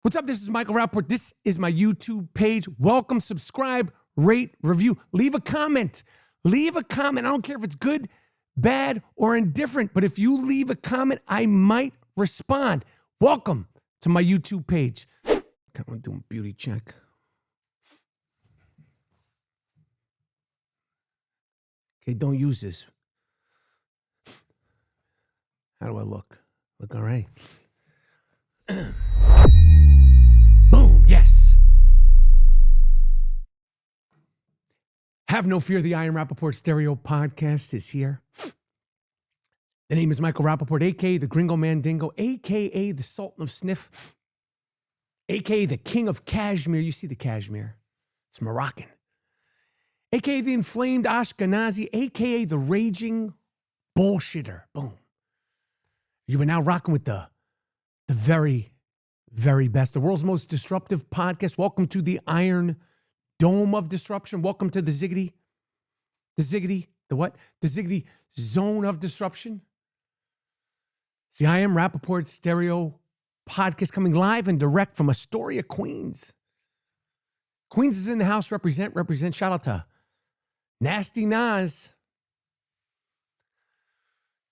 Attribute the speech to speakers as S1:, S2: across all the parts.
S1: What's up? This is Michael Rapaport. This is my YouTube page. Welcome, subscribe, rate, review. Leave a comment. Leave a comment. I don't care if it's good, bad, or indifferent, but if you leave a comment, I might respond. Welcome to my YouTube page. I'm doing a beauty check. Okay, don't use this. How do I look? Look all right. Boom, yes. Have no fear, the Iron Rapaport Stereo Podcast is here. The name is Michael Rapaport, a.k.a. the Gringo Mandingo, a.k.a. the Sultan of Sniff, a.k.a. the King of Kashmir. You see the Kashmir. It's Moroccan. A.k.a. the Inflamed Ashkenazi, a.k.a. the Raging Bullshitter. Boom. You are now rocking with the very, very best, the world's most disruptive podcast. Welcome to the Iron Dome of Disruption. Welcome to the Ziggity, the what? The Ziggity Zone of Disruption. See, I am Rapaport Stereo Podcast coming live and direct from Astoria, Queens. Queens is in the house. Represent. Shout out to Nasty Nas.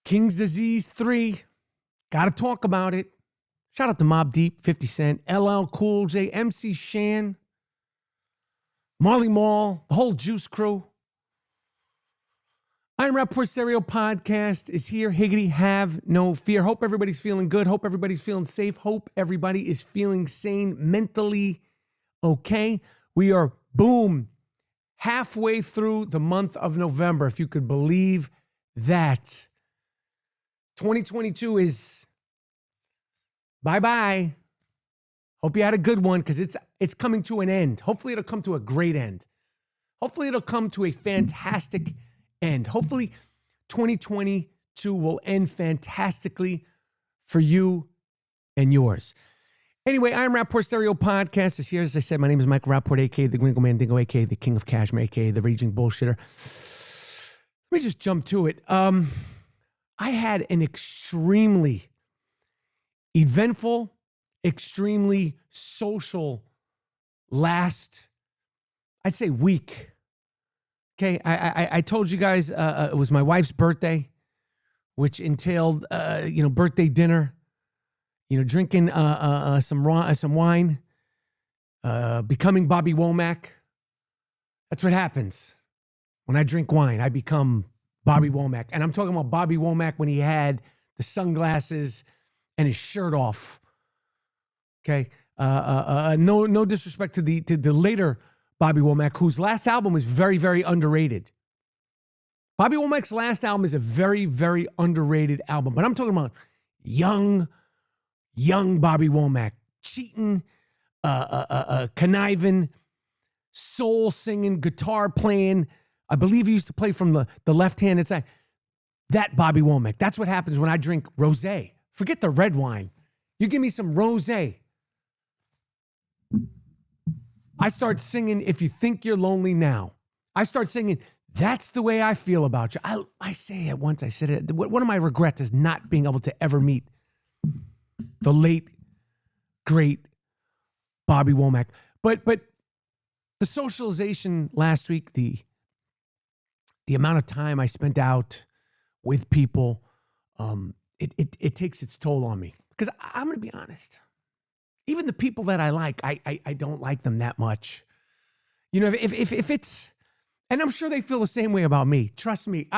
S1: King's Disease 3. Got to talk about it. Shout out to Mobb Deep, 50 Cent, LL Cool J, MC Shan, Marley Marl, the whole Juice crew. Iron Rapaport Stereo Podcast is here. Higgity, have no fear. Hope everybody's feeling good. Hope everybody's feeling safe. Hope everybody is feeling sane, mentally okay. We are, boom, halfway through the month of November, if you could believe that. 2022 is bye-bye. Hope you had a good one because it's coming to an end. Hopefully it'll come to a great end. Hopefully it'll come to a fantastic end. Hopefully 2022 will end fantastically for you and yours. Anyway, I'm Rapaport Stereo Podcast is here. As I said, my name is Michael Rapaport, a.k.a. the Gringo Mandingo, a.k.a. the King of Kashmir, a.k.a. the Raging Bullshitter. Let me just jump to it. I had an extremely eventful, extremely social last, I'd say, week. Okay, I told you guys it was my wife's birthday, which entailed, birthday dinner, drinking some wine, becoming Bobby Womack. That's what happens when I drink wine. I become Bobby Womack. And I'm talking about Bobby Womack when he had the sunglasses and his shirt off. Okay. No disrespect to the later Bobby Womack, whose last album was very, very underrated. Bobby Womack's last album is a very, very underrated album. But I'm talking about young Bobby Womack. Cheating, conniving, soul singing, guitar playing. I believe he used to play from the left-handed side. That Bobby Womack. That's what happens when I drink rosé. Forget the red wine. You give me some rosé. I start singing, If You Think You're Lonely Now. I start singing, That's the Way I Feel About You. I say it once. I said it. One of my regrets is not being able to ever meet the late, great Bobby Womack. But the socialization last week, the amount of time I spent out with people, it takes its toll on me. Because I'm going to be honest. Even the people that I like, I don't like them that much. If it's, and I'm sure they feel the same way about me. Trust me.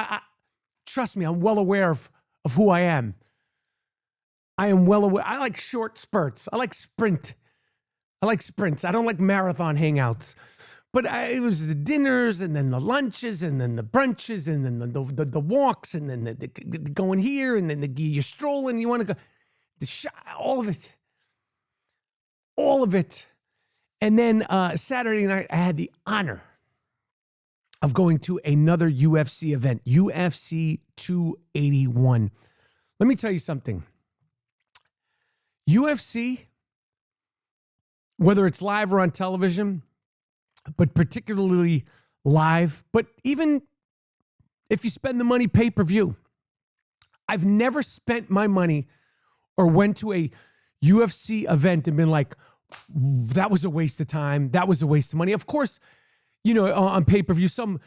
S1: Trust me, I'm well aware of who I am. I am well aware. I like short spurts. I like sprints. I don't like marathon hangouts. But it was the dinners and then the lunches and then the brunches and then the walks and then the going here and then you're strolling. You want to go, all of it. All of it. And then Saturday night, I had the honor of going to another UFC event, UFC 281. Let me tell you something. UFC, whether it's live or on television, but particularly live, but even if you spend the money pay-per-view, I've never spent my money or went to a UFC event and been like, that was a waste of time. That was a waste of money. Of course, you know, on pay-per-view, some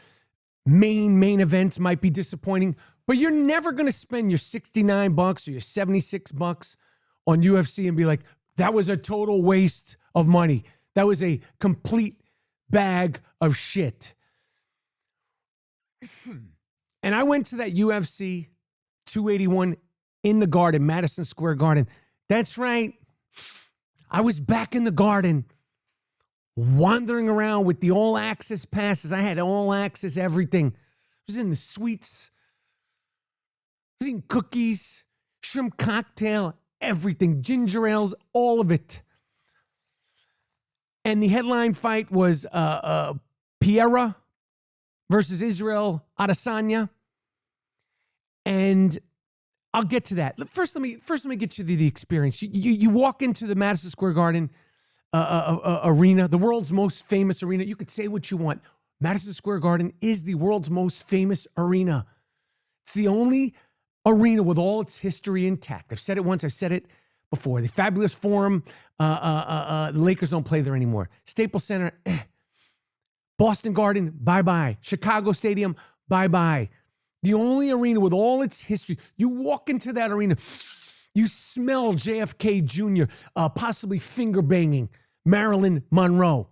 S1: main events might be disappointing, but you're never going to spend your $69 or your $76 on UFC and be like, that was a total waste of money. That was a complete bag of shit. And I went to that UFC 281 in the Garden, Madison Square Garden. That's right. I was back in the Garden, wandering around with the all-access passes. I had all-access everything. I was in the suites. I was eating cookies, shrimp cocktail, everything, ginger ales, all of it. And the headline fight was Pereira versus Israel Adesanya. And I'll get to that. First, let me get you the experience. You walk into the Madison Square Garden arena, the world's most famous arena. You could say what you want. Madison Square Garden is the world's most famous arena. It's the only arena with all its history intact. I've said it once. I've said it before. The Fabulous Forum. The Lakers don't play there anymore. Staples Center. Boston Garden. Bye-bye. Chicago Stadium. Bye-bye. The only arena with all its history. You walk into that arena, you smell JFK Jr., possibly finger banging Marilyn Monroe.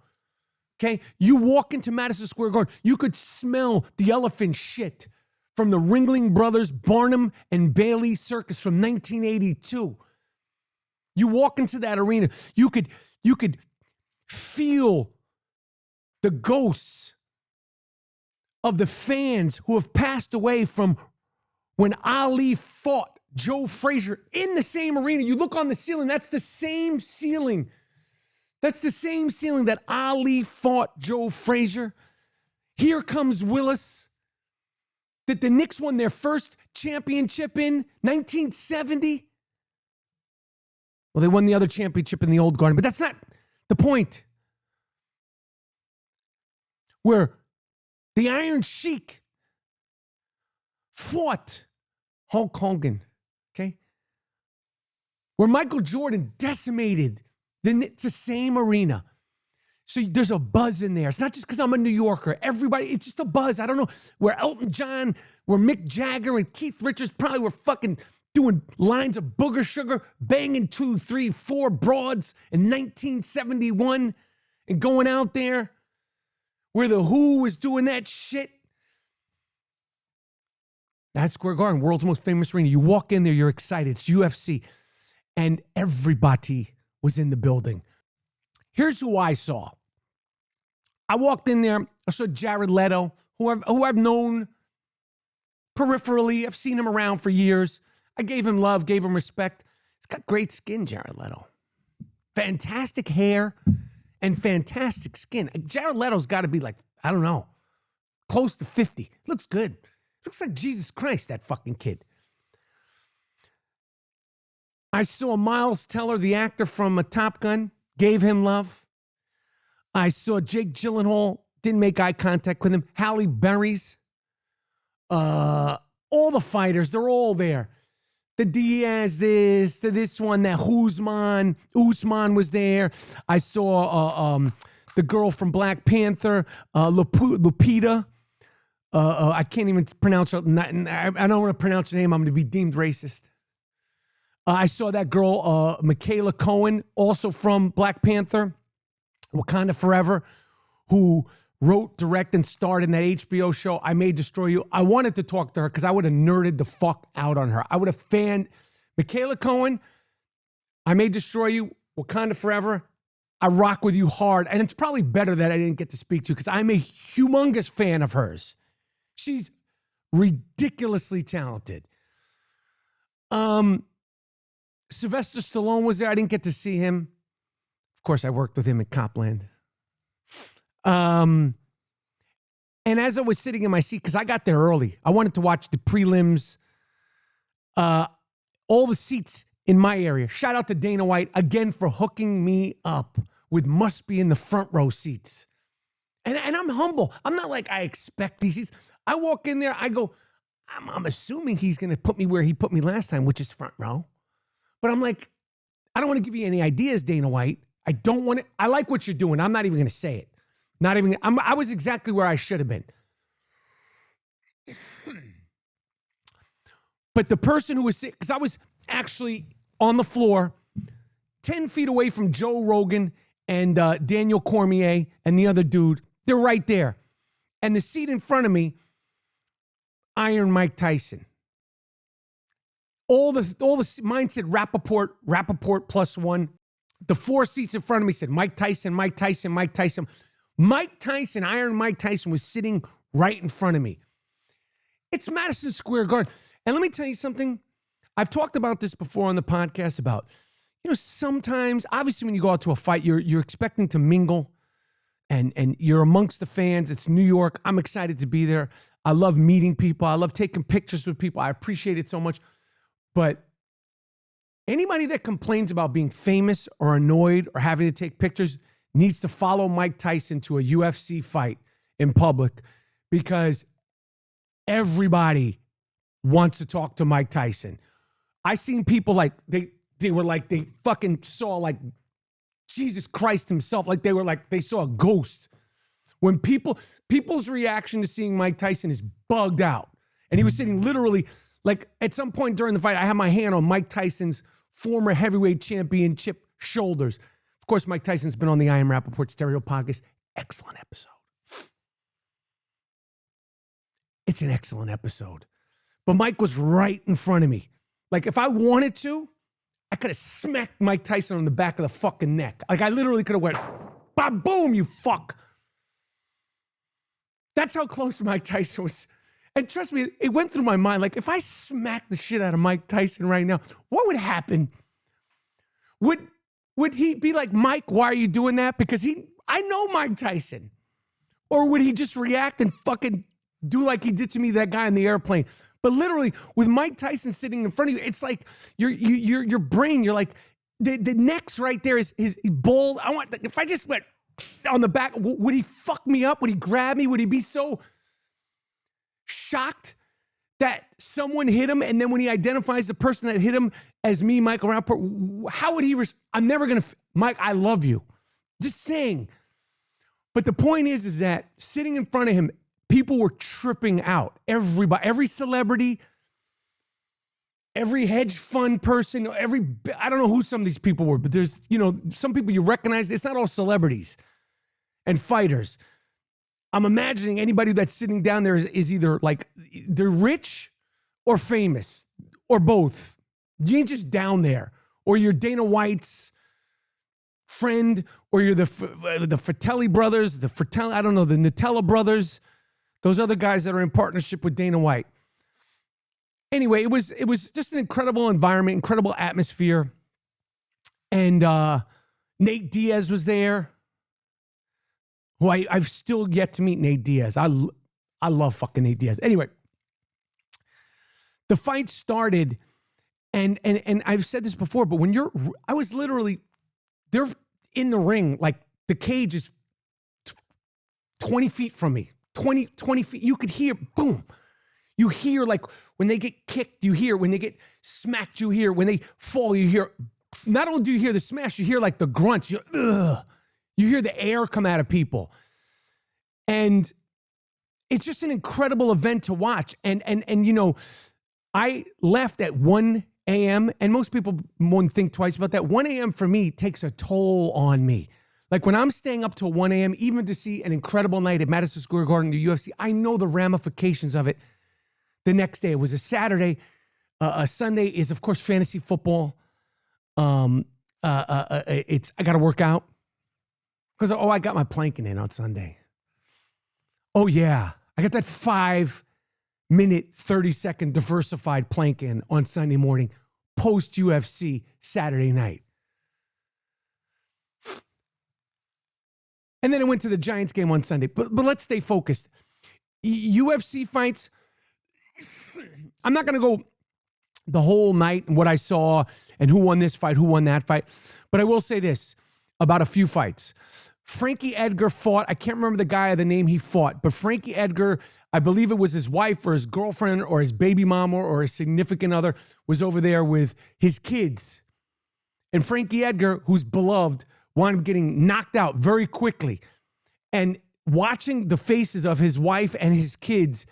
S1: Okay? You walk into Madison Square Garden, you could smell the elephant shit from the Ringling Brothers, Barnum and Bailey circus from 1982. You walk into that arena, you could feel the ghosts of the fans who have passed away from when Ali fought Joe Frazier in the same arena. You look on the ceiling, that's the same ceiling. That's the same ceiling that Ali fought Joe Frazier. Here comes Willis, that the Knicks won their first championship in 1970. Well, they won the other championship in the old Garden, but that's not the point. Where the Iron Sheik fought Hulk Hogan, okay? Where Michael Jordan decimated it's the same arena. So there's a buzz in there. It's not just because I'm a New Yorker. Everybody, it's just a buzz. I don't know. Where Elton John, where Mick Jagger and Keith Richards probably were fucking doing lines of Booger Sugar, banging 2, 3, 4 broads in 1971 and going out there. Where the Who was doing that shit. That's Square Garden, world's most famous arena. You walk in there, you're excited. It's UFC. And everybody was in the building. Here's who I saw. I walked in there. I saw Jared Leto, who I've known peripherally. I've seen him around for years. I gave him love, gave him respect. He's got great skin, Jared Leto. Fantastic hair. And fantastic skin. Jared Leto's got to be like, I don't know, close to 50. Looks good. Looks like Jesus Christ, that fucking kid. I saw Miles Teller, the actor from Top Gun, gave him love. I saw Jake Gyllenhaal, didn't make eye contact with him. Halle Berry's. All the fighters, they're all there. The Diaz, this one, that Usman was there. I saw the girl from Black Panther, Lupita. I can't even pronounce her. I don't want to pronounce her name. I'm going to be deemed racist. I saw that girl, Michaela Cohen, also from Black Panther, Wakanda Forever, who wrote, directed, and starred in that HBO show, I May Destroy You. I wanted to talk to her because I would have nerded the fuck out on her. I would have fanned Michaela Cohen, I May Destroy You, Wakanda Forever. I rock with you hard. And it's probably better that I didn't get to speak to you because I'm a humongous fan of hers. She's ridiculously talented. Sylvester Stallone was there. I didn't get to see him. Of course, I worked with him at Copland. And as I was sitting in my seat, because I got there early, I wanted to watch the prelims, all the seats in my area. Shout out to Dana White again for hooking me up with must be in the front row seats. And I'm humble. I'm not like I expect these seats. I walk in there, I go, I'm assuming he's going to put me where he put me last time, which is front row. But I'm like, I don't want to give you any ideas, Dana White. I don't want it. I like what you're doing. I'm not even going to say it. I was exactly where I should have been. But the person who was sick, because I was actually on the floor 10 feet away from Joe Rogan and Daniel Cormier and the other dude. They're right there. And the seat in front of me, Iron Mike Tyson. Mine said Rapaport +1. The 4 seats in front of me said Mike Tyson, Mike Tyson, Mike Tyson. Mike Tyson, Iron Mike Tyson was sitting right in front of me. It's Madison Square Garden. And let me tell you something. I've talked about this before on the podcast about, sometimes, obviously when you go out to a fight, you're expecting to mingle and you're amongst the fans. It's New York. I'm excited to be there. I love meeting people. I love taking pictures with people. I appreciate it so much. But anybody that complains about being famous or annoyed or having to take pictures needs to follow Mike Tyson to a UFC fight in public, because everybody wants to talk to Mike Tyson. I seen people like they fucking saw like Jesus Christ himself, like they saw a ghost. When people's reaction to seeing Mike Tyson is bugged out. And he was sitting literally, like at some point during the fight, I had my hand on Mike Tyson's former heavyweight championship shoulders. Of course, Mike Tyson's been on the I Am Rapaport Stereo podcast. Excellent episode. It's an excellent episode. But Mike was right in front of me. Like if I wanted to, I could have smacked Mike Tyson on the back of the fucking neck. Like I literally could have went, bam, boom, you fuck. That's how close Mike Tyson was. And trust me, it went through my mind. Like if I smacked the shit out of Mike Tyson right now, what would happen? Would he be like, Mike, why are you doing that? Because I know Mike Tyson. Or would he just react and fucking do like he did to me, that guy in the airplane? But literally, with Mike Tyson sitting in front of you, it's like your brain, you're like, the neck's right there is bald. If I just went on the back, would he fuck me up? Would he grab me? Would he be so shocked that someone hit him? And then when he identifies the person that hit him as me, Michael Rapaport, how would he I'm never going to, Mike, I love you. Just saying. But the point is that sitting in front of him, people were tripping out. Everybody, every celebrity, every hedge fund person, I don't know who some of these people were, but there's, some people you recognize. It's not all celebrities and fighters. I'm imagining anybody that's sitting down there is either like they're rich or famous or both. You ain't just down there, or you're Dana White's friend, or you're the Fratelli brothers, the Nutella brothers. Those other guys that are in partnership with Dana White. Anyway, it was just an incredible environment, incredible atmosphere. And Nate Diaz was there, who I've still yet to meet Nate Diaz. I love fucking Nate Diaz. Anyway, the fight started, and I've said this before, but I was literally, they're in the ring, like the cage is 20 feet from me. 20 feet, you could hear, boom. You hear like when they get kicked, you hear. When they get smacked, you hear. When they fall, you hear. Not only do you hear the smash, you hear like the grunts. You hear the air come out of people. And it's just an incredible event to watch. And I left at 1 a.m. and most people won't think twice about that. 1 a.m. for me takes a toll on me. Like when I'm staying up till 1 a.m., even to see an incredible night at Madison Square Garden, the UFC, I know the ramifications of it the next day. It was a Saturday. A Sunday is, of course, fantasy football. I got to work out. Because, I got my planking in on Sunday. Oh, yeah. I got that 5-minute, 30-second diversified plank in on Sunday morning, post-UFC Saturday night. And then I went to the Giants game on Sunday. But let's stay focused. UFC fights, I'm not going to go the whole night and what I saw and who won this fight, who won that fight. But I will say this about a few fights. Frankie Edgar fought, I can't remember the guy or the name he fought, but Frankie Edgar, I believe it was his wife or his girlfriend or his baby mama or his significant other, was over there with his kids. And Frankie Edgar, who's beloved, wound up getting knocked out very quickly. And watching the faces of his wife and his kids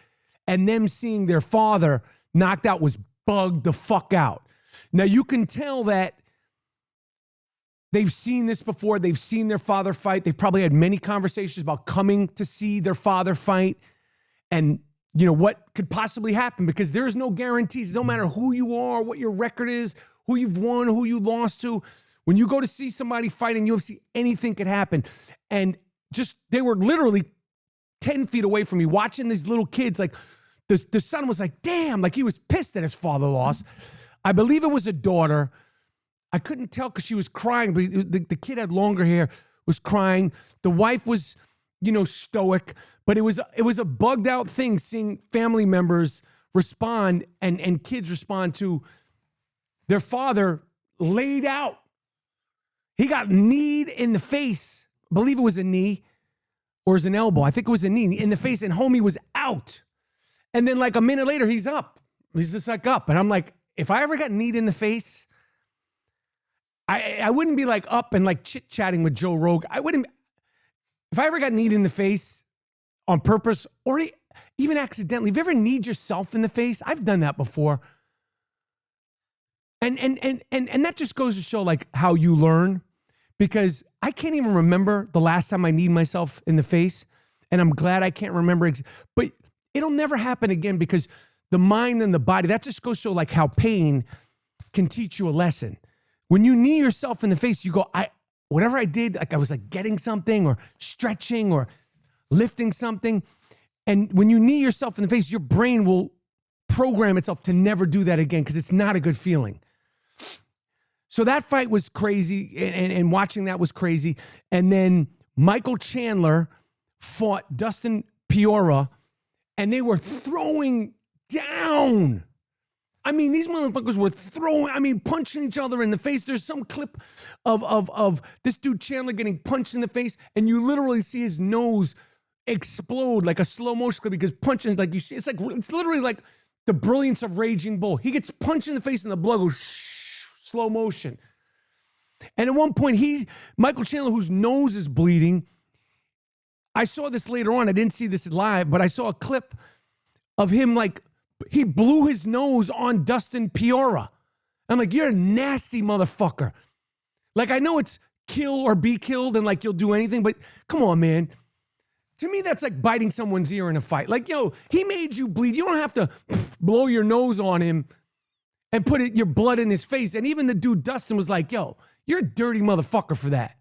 S1: and them seeing their father knocked out was bugged the fuck out. Now, you can tell that they've seen this before. They've seen their father fight. They've probably had many conversations about coming to see their father fight and, you know, what could possibly happen, because there's no guarantees. No matter who you are, what your record is, who you've won, who you lost to. When you go to see somebody fight in UFC, anything could happen. And just, they were literally 10 feet away from me watching these little kids. Like, the son was like, damn, like he was pissed that his father lost. I believe it was a daughter. I couldn't tell because she was crying, but the kid had longer hair, was crying. The wife was, you know, stoic, but it was a bugged out thing seeing family members respond and kids respond to their father laid out. He got kneed in the face. I believe it was a knee or it was an elbow. I think it was a knee in the face, and homie was out. And then like a minute later, he's up. He's just like up. And I'm like, if I ever got kneed in the face, I wouldn't be like up and like chit-chatting with Joe Rogan. I wouldn't. If I ever got kneed in the face on purpose or even accidentally, have you ever kneed yourself in the face? I've done that before. And that just goes to show like how you learn, because I can't even remember the last time I kneed myself in the face. And I'm glad I can't remember. But it'll never happen again, because the mind and the body, that just goes to show like how pain can teach you a lesson. When you knee yourself in the face, you go, whatever I did, like I was like getting something or stretching or lifting something. And when you knee yourself in the face, your brain will program itself to never do that again, because it's not a good feeling. So that fight was crazy, and watching that was crazy. And then Michael Chandler fought Dustin Pereira, and they were throwing down. I mean, these motherfuckers were punching each other in the face. There's some clip of this dude Chandler getting punched in the face, and you literally see his nose explode like a slow motion clip, because punching, like you see, it's literally like the brilliance of Raging Bull. He gets punched in the face and the blood goes slow motion. And at one point, Michael Chandler, whose nose is bleeding, I saw this later on. I didn't see this live, but I saw a clip of him like, he blew his nose on Dustin Pereira. I'm like, you're a nasty motherfucker. Like, I know it's kill or be killed and like you'll do anything, but come on, man. To me, that's like biting someone's ear in a fight. Like, yo, he made you bleed. You don't have to blow your nose on him and put your blood in his face. And even the dude Dustin was like, yo, you're a dirty motherfucker for that.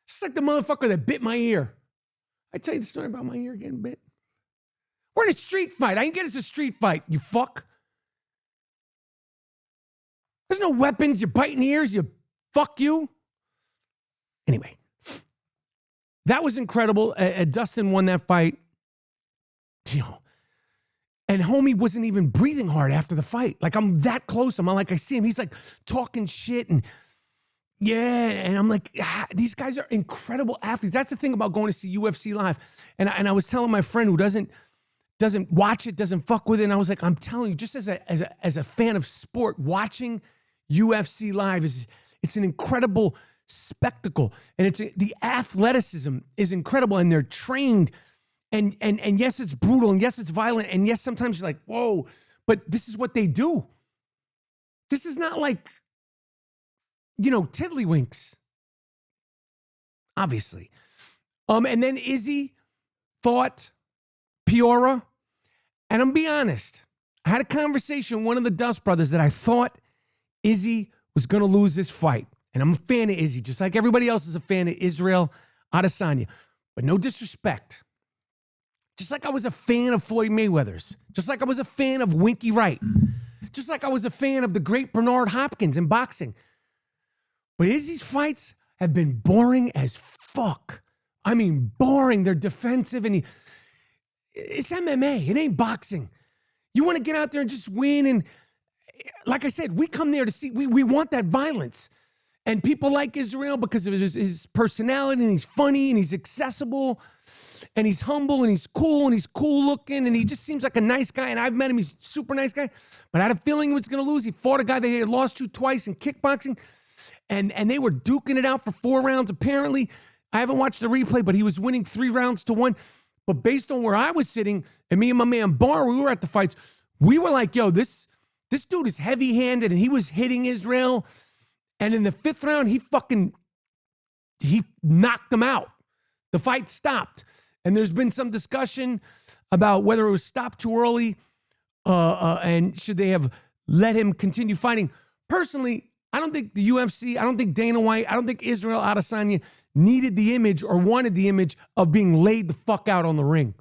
S1: It's like the motherfucker that bit my ear. I tell you the story about my ear getting bit. We're in a street fight. I didn't get us a street fight, you fuck. There's no weapons. You're biting ears. You fuck you. Anyway, that was incredible. Dustin won that fight. And homie wasn't even breathing hard after the fight. Like, I'm that close. I'm like, I see him. He's like talking shit and yeah. And I'm like, these guys are incredible athletes. That's the thing about going to see UFC live. And I was telling my friend who doesn't watch it, doesn't fuck with it. And I was like, I'm telling you, just as a fan of sport, watching UFC live it's an incredible spectacle. And the athleticism is incredible, and they're trained. And yes, it's brutal, and yes, it's violent, and yes, sometimes you're like, whoa, but this is what they do. This is not like, tiddlywinks. Obviously. And then Izzy fought Pereira. And I'm be honest, I had a conversation with one of the Dust brothers that I thought Izzy was going to lose this fight. And I'm a fan of Izzy, just like everybody else is a fan of Israel Adesanya. But no disrespect. Just like I was a fan of Floyd Mayweather's. Just like I was a fan of Winky Wright. Just like I was a fan of the great Bernard Hopkins in boxing. But Izzy's fights have been boring as fuck. I mean, boring. They're defensive, and it's MMA. It ain't boxing. You want to get out there and just win. And like I said, we come there to see, we want that violence. And people like Israel because of his personality, and he's funny, and he's accessible, and he's humble, and he's cool looking, and he just seems like a nice guy. And I've met him. He's a super nice guy. But I had a feeling he was going to lose. He fought a guy that he had lost to twice in kickboxing. And they were duking it out for 4 rounds. Apparently, I haven't watched the replay, but he was winning 3 rounds to 1. But based on where I was sitting, and me and my man Barr, we were at the fights, we were like, yo, this dude is heavy-handed, and he was hitting Israel. And in the 5th round, he knocked him out. The fight stopped. And there's been some discussion about whether it was stopped too early and should they have let him continue fighting. Personally, I don't think the UFC, I don't think Dana White, I don't think Israel Adesanya needed the image or wanted the image of being laid the fuck out on the ring.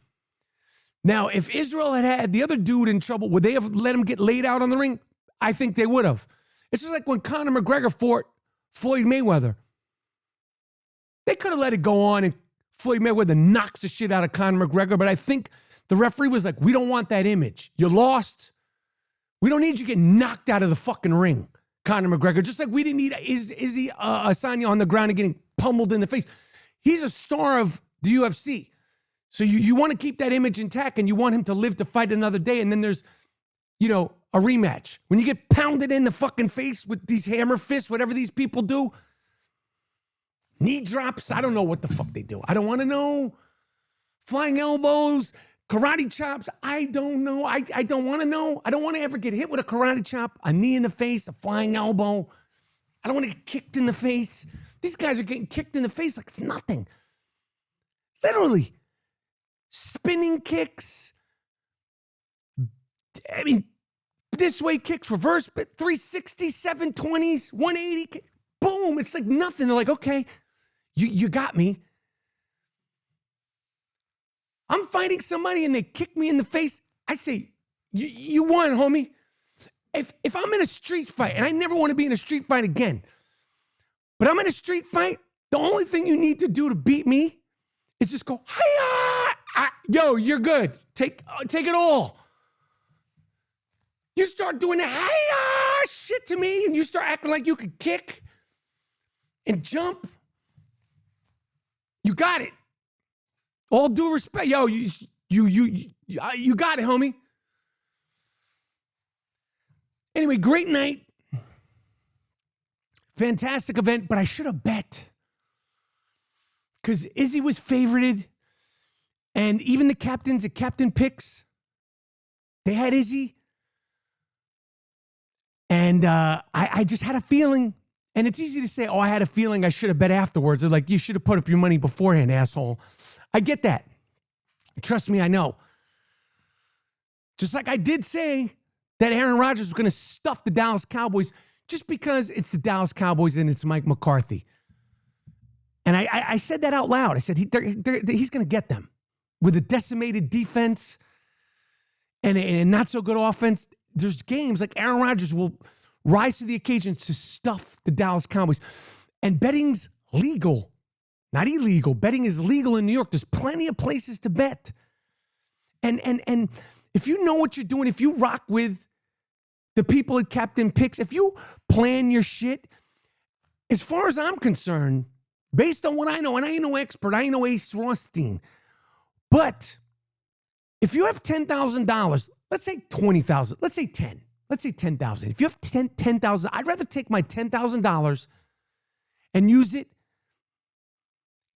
S1: Now, if Israel had the other dude in trouble, would they have let him get laid out on the ring? I think they would have. It's just like when Conor McGregor fought Floyd Mayweather. They could have let it go on and Floyd Mayweather knocks the shit out of Conor McGregor, but I think the referee was like, we don't want that image. You lost. We don't need you getting knocked out of the fucking ring, Conor McGregor. Just like we didn't need Izzy Adesanya on the ground and getting pummeled in the face. He's a star of the UFC. So you want to keep that image intact and you want him to live to fight another day. And then there's, a rematch. When you get pounded in the fucking face with these hammer fists, whatever these people do, knee drops, I don't know what the fuck they do. I don't want to know. Flying elbows, karate chops, I don't know. I don't want to know. I don't want to ever get hit with a karate chop, a knee in the face, a flying elbow. I don't want to get kicked in the face. These guys are getting kicked in the face like it's nothing. Literally. Spinning kicks. I mean, this way kicks, reverse, but 360, 720s, 180. Boom. It's like nothing. They're like, okay, you got me. I'm fighting somebody and they kick me in the face. I say, you won, homie. If I'm in a street fight, and I never want to be in a street fight again, but I'm in a street fight, the only thing you need to do to beat me is just go, hiya! Yo, you're good. Take it all. You start doing the hiya shit to me, and you start acting like you could kick and jump. You got it. All due respect, yo, you got it, homie. Anyway, great night. Fantastic event, but I should have bet. Because Izzy was favorited, and even the captains at Captain Picks, they had Izzy. And I just had a feeling, and it's easy to say, oh, I had a feeling I should have bet afterwards. They're like, you should have put up your money beforehand, asshole. I get that. Trust me, I know. Just like I did say that Aaron Rodgers was going to stuff the Dallas Cowboys just because it's the Dallas Cowboys and it's Mike McCarthy. And I said that out loud. I said, he's going to get them. With a decimated defense and a not-so-good offense, there's games like Aaron Rodgers will rise to the occasion to stuff the Dallas Cowboys. And betting's legal. Not illegal. Betting is legal in New York. There's plenty of places to bet. And if you know what you're doing, if you rock with the people at Captain Picks, if you plan your shit, as far as I'm concerned, based on what I know, and I ain't no expert, I ain't no Ace Rothstein, but if you have $10,000, let's say 20,000, let's say 10, let's say 10,000. If you have 10,000, I'd rather take my $10,000 and use it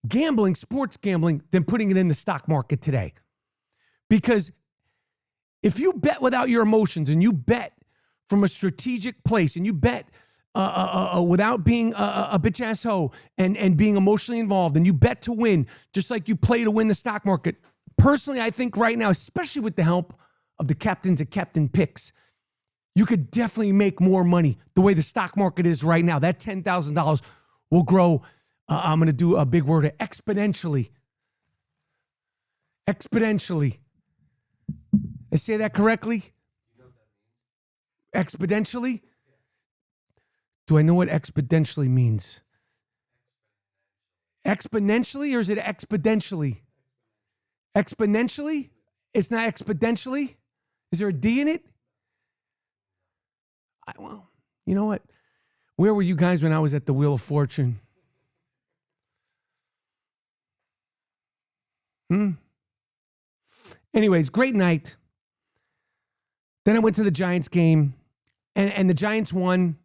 S1: gambling, sports gambling, than putting it in the stock market today. Because if you bet without your emotions and you bet from a strategic place and you bet without being a bitch ass hoe and being emotionally involved and you bet to win, just like you play to win the stock market. Personally, I think right now, especially with the help of the captains at Captain Picks, you could definitely make more money the way the stock market is right now. That $10,000 will grow. I'm going to do a big word, exponentially. Exponentially. I say that correctly? Exponentially? Do I know what exponentially means? Exponentially, or is it exponentially? Exponentially? It's not exponentially? Is there a D in it? Well, you know what? Where were you guys when I was at the Wheel of Fortune? Anyways, great night. Then I went to the Giants game, and the Giants won.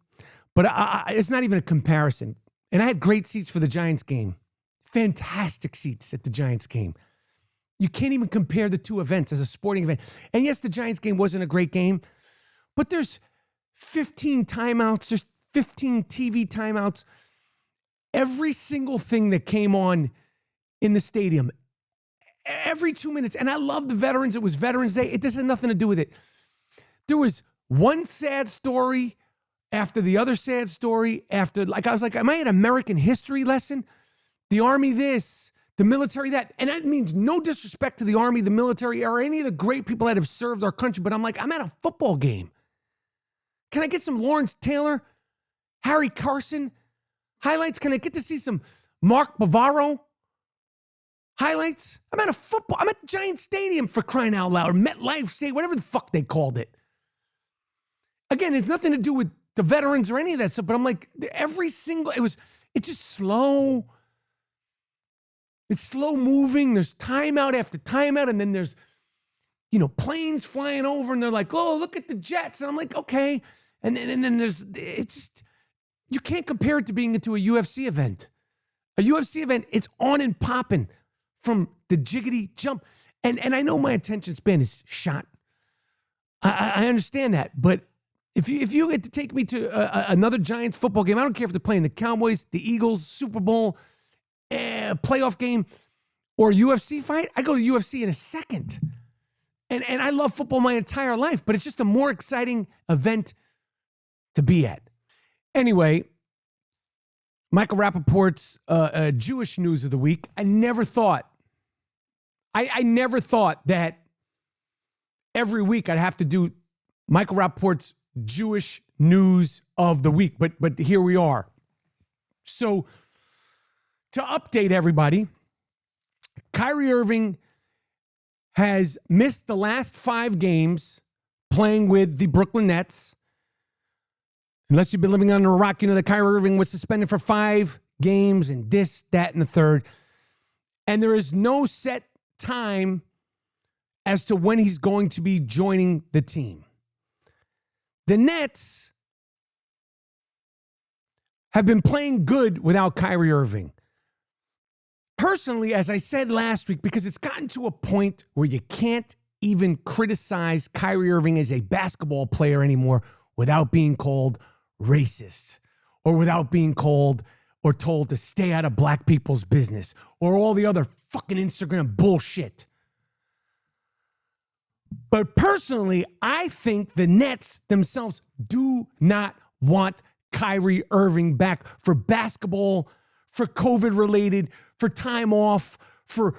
S1: But it's not even a comparison. And I had great seats for the Giants game. Fantastic seats at the Giants game. You can't even compare the two events as a sporting event. And yes, the Giants game wasn't a great game, but there's 15 timeouts. There's 15 TV timeouts. Every single thing that came on in the stadium, every 2 minutes. And I love the veterans. It was Veterans Day. It doesn't have nothing to do with it. There was one sad story after the other sad story after, like, I was like, am I an American history lesson? The Army this, the military that. And that means no disrespect to the Army, the military, or any of the great people that have served our country. But I'm like, I'm at a football game. Can I get some Lawrence Taylor, Harry Carson highlights? Can I get to see some Mark Bavaro highlights? I'm at the Giant Stadium, for crying out loud, or MetLife Stadium, whatever the fuck they called it. Again, it's nothing to do with the veterans or any of that stuff, but I'm like, it's just slow. It's slow moving. There's timeout after timeout, and then there's, planes flying over, and they're like, oh, look at the jets. And I'm like, okay. And then you can't compare it to being into a UFC event. A UFC event, it's on and popping from the jiggity jump. And I know my attention span is shot. I understand that. But if you get to take me to another Giants football game, I don't care if they're playing the Cowboys, the Eagles, Super Bowl, playoff game, or UFC fight, I go to UFC in a second. And I love football my entire life, but it's just a more exciting event to be at. Anyway, Michael Rapaport's Jewish news of the week. I never thought that every week I'd have to do Michael Rapaport's Jewish news of the week, but here we are. So, to update everybody, Kyrie Irving has missed the last 5 games playing with the Brooklyn Nets. Unless you've been living under a rock, you know that Kyrie Irving was suspended for 5 games and this, that, and the third. And there is no set time as to when he's going to be joining the team. The Nets have been playing good without Kyrie Irving. Personally, as I said last week, because it's gotten to a point where you can't even criticize Kyrie Irving as a basketball player anymore without being called racist, or without being called or told to stay out of black people's business, or all the other fucking Instagram bullshit. But personally, I think the Nets themselves do not want Kyrie Irving back for basketball, for COVID-related, for time off, for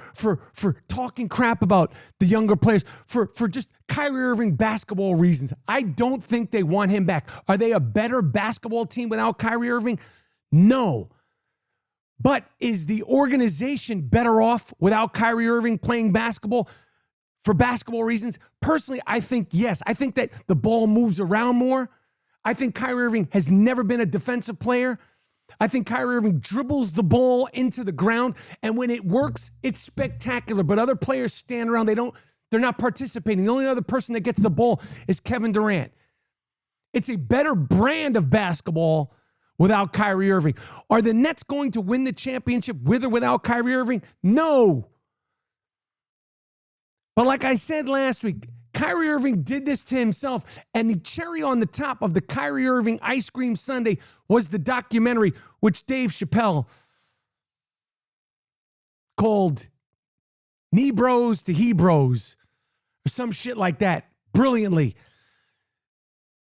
S1: talking crap about the younger players, for just Kyrie Irving basketball reasons. I don't think they want him back. Are they a better basketball team without Kyrie Irving? No. But is the organization better off without Kyrie Irving playing basketball for basketball reasons? Personally, I think yes. I think that the ball moves around more. I think Kyrie Irving has never been a defensive player. I think Kyrie Irving dribbles the ball into the ground, and when it works, it's spectacular. But other players stand around, they're not participating. The only other person that gets the ball is Kevin Durant. It's a better brand of basketball without Kyrie Irving. Are the Nets going to win the championship with or without Kyrie Irving? No. But like I said last week, Kyrie Irving did this to himself, and the cherry on the top of the Kyrie Irving ice cream sundae was the documentary, which Dave Chappelle called Nebros to Hebrews, or some shit like that, brilliantly.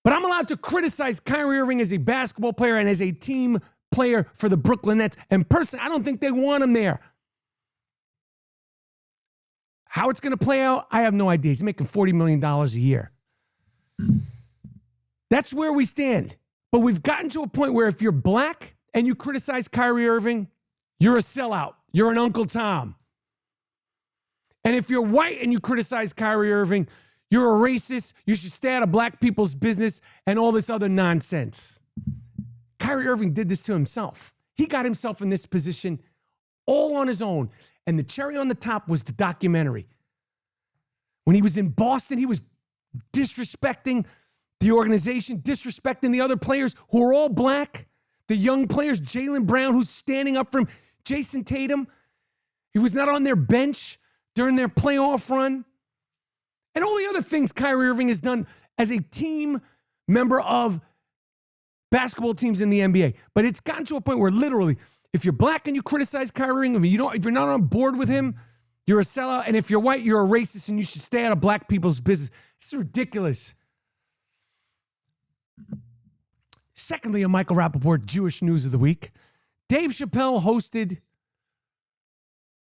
S1: But I'm allowed to criticize Kyrie Irving as a basketball player and as a team player for the Brooklyn Nets, and personally, I don't think they want him there. How it's going to play out, I have no idea. He's making $40 million a year. That's where we stand. But we've gotten to a point where if you're black and you criticize Kyrie Irving, you're a sellout. You're an Uncle Tom. And if you're white and you criticize Kyrie Irving, you're a racist. You should stay out of black people's business and all this other nonsense. Kyrie Irving did this to himself. He got himself in this position all on his own. And the cherry on the top was the documentary. When he was in Boston, he was disrespecting the organization disrespecting the other players who are all black, the young players, Jaylen Brown, who's standing up for him, Jason Tatum, he was not on their bench during their playoff run, and all the other things Kyrie Irving has done as a team member of basketball teams in the NBA. But it's gotten to a point where literally, if you're black and you criticize Kyrie Irving, if you're not on board with him, you're a sellout. And if you're white, you're a racist and you should stay out of black people's business. It's ridiculous. Secondly, on Michael Rapaport, Jewish News of the Week, Dave Chappelle hosted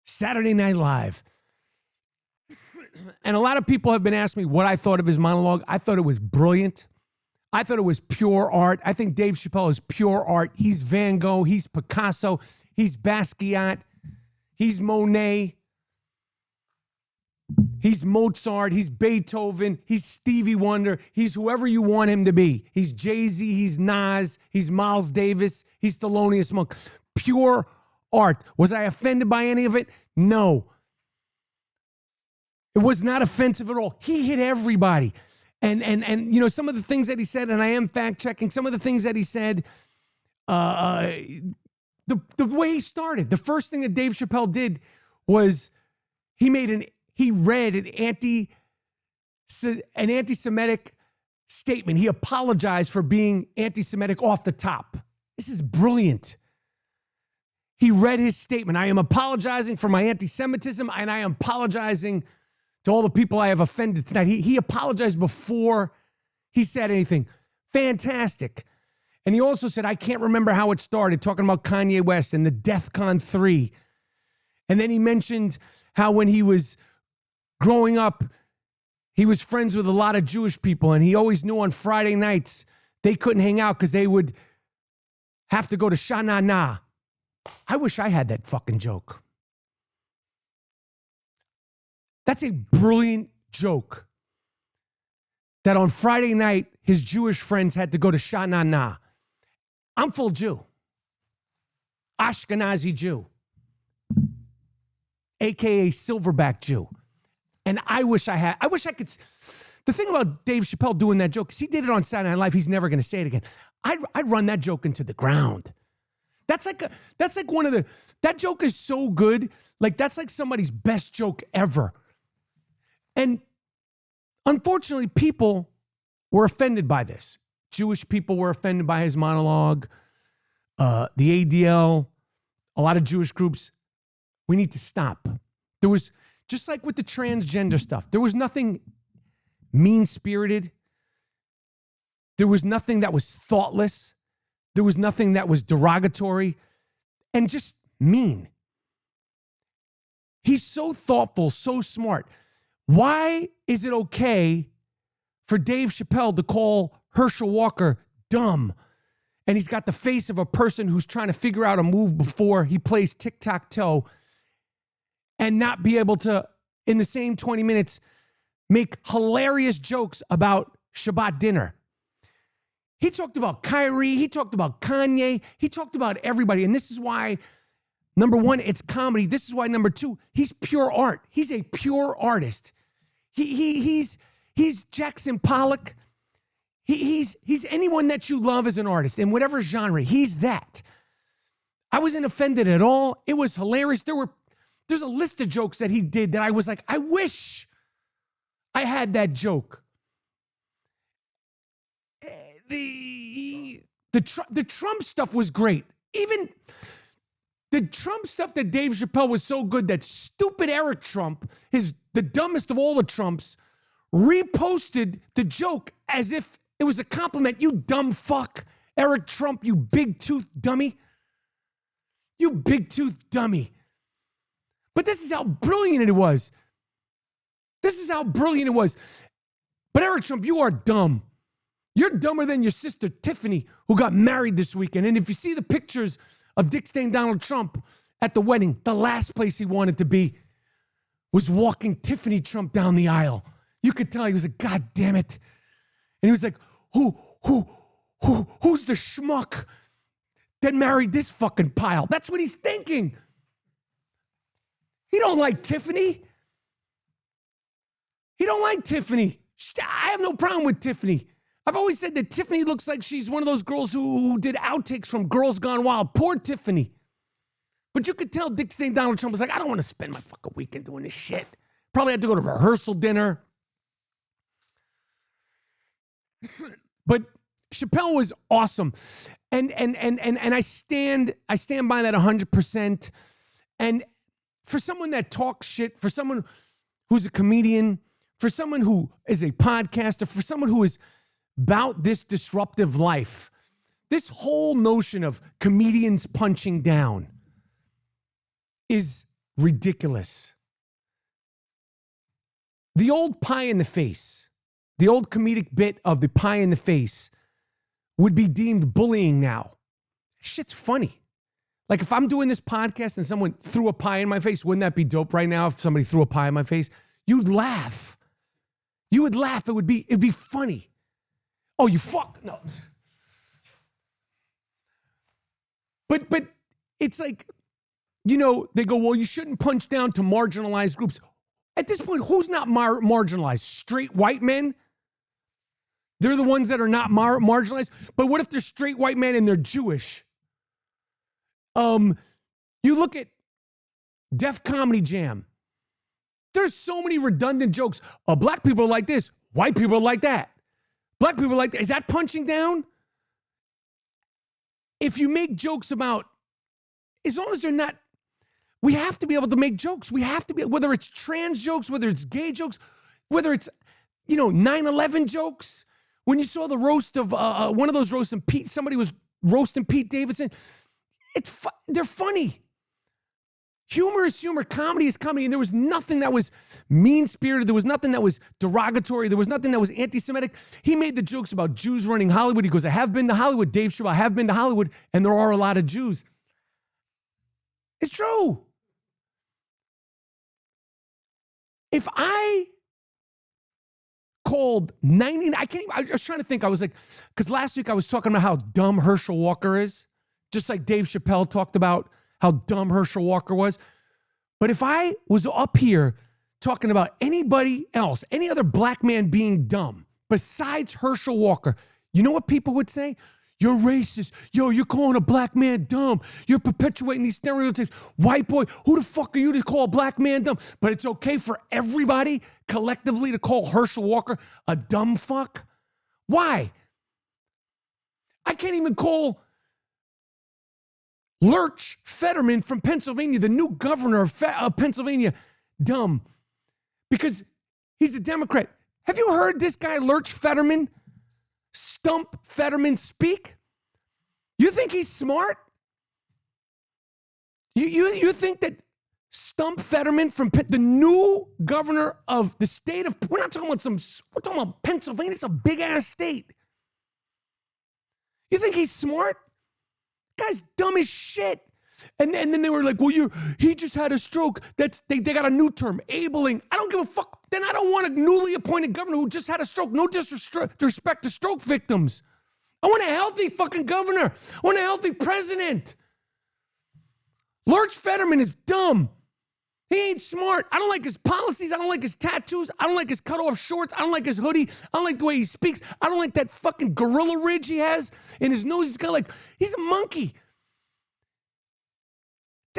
S1: Saturday Night Live. And a lot of people have been asking me what I thought of his monologue. I thought it was brilliant. I thought it was pure art. I think Dave Chappelle is pure art. He's Van Gogh. He's Picasso. He's Basquiat. He's Monet. He's Mozart. He's Beethoven. He's Stevie Wonder. He's whoever you want him to be. He's Jay-Z. He's Nas. He's Miles Davis. He's Thelonious Monk. Pure art. Was I offended by any of it? No. It was not offensive at all. He hit everybody. And you know, some of the things that he said, and I am fact-checking, some of the things that he said, the way he started, the first thing that Dave Chappelle did was he read an anti-Semitic statement. He apologized for being anti-Semitic off the top. This is brilliant. He read his statement. I am apologizing for my anti-Semitism, and I am apologizing to all the people I have offended tonight. He apologized before he said anything. Fantastic. And he also said, I can't remember how it started, talking about Kanye West and the DEFCON 3. And then he mentioned how when he was growing up, he was friends with a lot of Jewish people, and he always knew on Friday nights they couldn't hang out because they would have to go to Shana Na. I wish I had that fucking joke. That's a brilliant joke. That on Friday night, his Jewish friends had to go to Shana Na. I'm full Jew. Ashkenazi Jew. AKA Silverback Jew. And I wish I could. The thing about Dave Chappelle doing that joke, because he did it on Saturday Night Live, he's never going to say it again. I'd run that joke into the ground. That's like that joke is so good. Like, that's like somebody's best joke ever. And unfortunately, people were offended by this. Jewish people were offended by his monologue. The ADL, a lot of Jewish groups. We need to stop. There was, just like with the transgender stuff, there was nothing mean-spirited. There was nothing that was thoughtless. There was nothing that was derogatory and just mean. He's so thoughtful, so smart. Why is it okay for Dave Chappelle to call Herschel Walker dumb? And he's got the face of a person who's trying to figure out a move before he plays tic-tac-toe and not be able to, in the same 20 minutes, make hilarious jokes about Shabbat dinner. He talked about Kyrie. He talked about Kanye. He talked about everybody. And this is why, number one, it's comedy. This is why, number two, he's pure art. He's a pure artist. He's Jackson Pollock. He's anyone that you love as an artist in whatever genre. He's that. I wasn't offended at all. It was hilarious. There's a list of jokes that he did that I was like, I wish I had that joke. The Trump stuff was great. Even the Trump stuff that Dave Chappelle was so good that stupid Eric Trump, the dumbest of all the Trumps, reposted the joke as if it was a compliment. You dumb fuck. Eric Trump, you big-toothed dummy. You big-toothed dummy. But this is how brilliant it was. This is how brilliant it was. But Eric Trump, you are dumb. You're dumber than your sister, Tiffany, who got married this weekend. And if you see the pictures of Dick Stain Donald Trump at the wedding, the last place he wanted to be was walking Tiffany Trump down the aisle. You could tell he was like, God damn it. And he was like, who's the schmuck that married this fucking pile? That's what he's thinking. He don't like Tiffany. He don't like Tiffany. I have no problem with Tiffany. I've always said that Tiffany looks like she's one of those girls who did outtakes from Girls Gone Wild. Poor Tiffany. But you could tell Dick Stain Donald Trump was like, I don't want to spend my fucking weekend doing this shit. Probably had to go to rehearsal dinner. But Chappelle was awesome. And I stand by that 100%. And for someone that talks shit, for someone who's a comedian, for someone who is a podcaster, for someone who is about this disruptive life, this whole notion of comedians punching down is ridiculous. The old pie in the face, the old comedic bit of the pie in the face would be deemed bullying now. Shit's funny. Like if I'm doing this podcast and someone threw a pie in my face, wouldn't that be dope right now if somebody threw a pie in my face? You'd laugh. You would laugh. It'd be funny. Oh, you fuck. No. But it's like, you know, they go, well, you shouldn't punch down to marginalized groups. At this point, who's not marginalized? Straight white men? They're the ones that are not marginalized. But what if they're straight white men and they're Jewish? You look at Def Comedy Jam. There's so many redundant jokes. Black people are like this. White people are like that. Black people are like that. Is that punching down? If you make jokes about, as long as they're not, we have to be able to make jokes. We have to be, whether it's trans jokes, whether it's gay jokes, whether it's, 9/11 jokes. When you saw the roast of, one of those roasts and somebody was roasting Pete Davidson, they're funny. Humor is humor. Comedy is comedy. And there was nothing that was mean-spirited. There was nothing that was derogatory. There was nothing that was anti-Semitic. He made the jokes about Jews running Hollywood. He goes, I have been to Hollywood, Dave Chappelle. I have been to Hollywood, and there are a lot of Jews. It's true. If I called 90, I was trying to think, I was like, because last week I was talking about how dumb Herschel Walker is, just like Dave Chappelle talked about how dumb Herschel Walker was. But if I was up here talking about anybody else, any other black man being dumb besides Herschel Walker, you know what people would say? You're racist. Yo, you're calling a black man dumb. You're perpetuating these stereotypes. White boy, who the fuck are you to call a black man dumb? But it's okay for everybody collectively to call Herschel Walker a dumb fuck? Why? I can't even call Lurch Fetterman from Pennsylvania, the new governor of Pennsylvania, dumb because he's a Democrat. Have you heard this guy Lurch Fetterman, Stump Fetterman speak? You think he's smart? You think that Stump Fetterman from the new governor of the state of, we're talking about Pennsylvania, it's a big ass state. You think he's smart? Guy's dumb as shit. And then they were like, well, he just had a stroke. They got a new term, abling. I don't give a fuck. Then I don't want a newly appointed governor who just had a stroke. No disrespect to stroke victims. I want a healthy fucking governor. I want a healthy president. Lurch Fetterman is dumb. He ain't smart. I don't like his policies. I don't like his tattoos. I don't like his cut-off shorts. I don't like his hoodie. I don't like the way he speaks. I don't like that fucking gorilla ridge he has in his nose. He's a monkey.